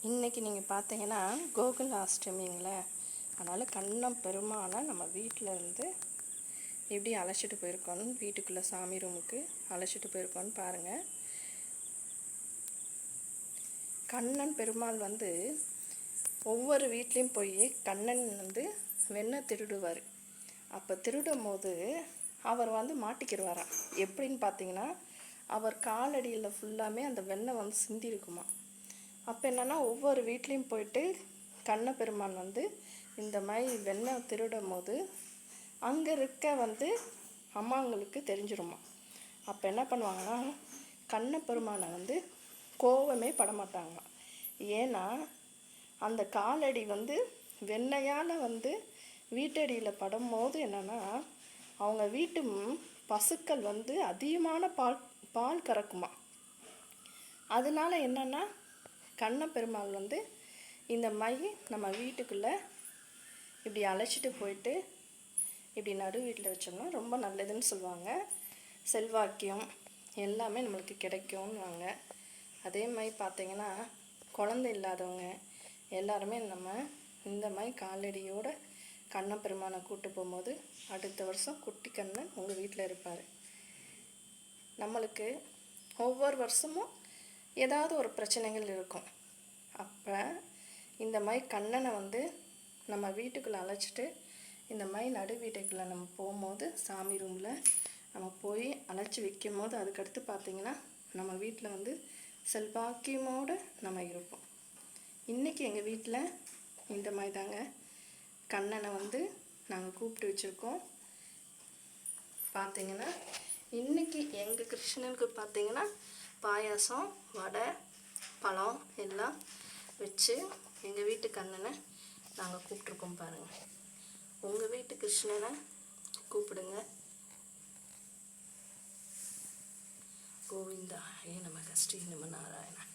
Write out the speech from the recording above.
இன்றைக்கி நீங்கள் பார்த்தீங்கன்னா கோகுல அஷ்டமிங்களே, அதனால் கண்ணன் பெருமானை நம்ம வீட்டில் இருந்து எப்படி அழைச்சிட்டு போயிருக்கோன்னு, வீட்டுக்குள்ளே சாமி ரூமுக்கு அழைச்சிட்டு போயிருக்கோன்னு பாருங்கள். கண்ணன் பெருமாள் வந்து ஒவ்வொரு வீட்லேயும் போய் கண்ணன் வந்து வெண்ணெய் திருடுவார். அப்போ திருடும் போது அவர் வந்து மாட்டிக்கிடுவாராம். எப்படின்னு பார்த்தீங்கன்னா, அவர் காலடியில் ஃபுல்லாமே அந்த வெண்ணெய் வந்து சிந்தி இருக்குமா. அப்போ என்னென்னா, ஒவ்வொரு வீட்லேயும் போயிட்டு கண்ண பெருமான் வந்து இந்த மாதிரி வெண்ணெய் திருடும் போது அங்கே இருக்க வந்து அம்மாங்களுக்கு தெரிஞ்சிருமா. அப்போ என்ன பண்ணுவாங்கன்னா, கண்ண பெருமானை வந்து கோவமே படமாட்டாங்களாம். ஏன்னா அந்த காலடி வந்து வெண்ணையால் வந்து வீட்டடியில் படும்போது என்னென்னா, அவங்க வீட்டு பசுக்கள் வந்து அதிகமான பால் கறக்குமா. அதனால என்னென்னா, கண்ண பெருமாள் வந்து இந்த மாதிரி நம்ம வீட்டுக்குள்ளே இப்படி அழைச்சிட்டு போயிட்டு இப்படி நடு வீட்டில் வச்சோம்னா ரொம்ப நல்லதுன்னு சொல்லுவாங்க. செல்வாக்கியம் எல்லாமே நம்மளுக்கு கிடைக்கும்னுவாங்க. அதே மாதிரி பார்த்திங்கன்னா, குழந்தை இல்லாதவங்க எல்லாருமே நம்ம இந்த மாதிரி காலடியோடு கண்ண பெருமானை கூப்பிட்டு போகும்போது அடுத்த வருஷம் குட்டி கண்ணன் உங்கள் வீட்டில் இருப்பார். நம்மளுக்கு ஒவ்வொரு வருஷமும் ஏதாவது ஒரு பிரச்சனைகள் இருக்கும். அப்போ இந்த மாதிரி கண்ணனை வந்து நம்ம வீட்டுக்குள்ளே அழைச்சிட்டு இந்த மாதிரி நடு வீட்டுக்குள்ளே நம்ம போகும்போது சாமி ரூமில் நம்ம போய் அழைச்சி வைக்கும் போது அதுக்கடுத்து பார்த்திங்கன்னா நம்ம வீட்டில் வந்து செல்வாக்கியமோடு நம்ம இருப்போம். இன்றைக்கி எங்கள் வீட்டில் இந்த மாதிரி தாங்க கண்ணனை வந்து நாங்கள் கூப்பிட்டு வச்சுருக்கோம். பார்த்திங்கன்னா இன்றைக்கி எங்கள் கிருஷ்ணனுக்கு பார்த்திங்கன்னா பாயாசம், வடை, பழம் எல்லாம் வச்சு எங்கள் வீட்டு கண்ணனை நாங்கள் கூப்பிட்ருக்கோம் பாருங்கள். உங்கள் வீட்டு கிருஷ்ணனை கூப்பிடுங்க. கோவிந்தா ஏ நமக ஸ்ரீ நம நாராயணா.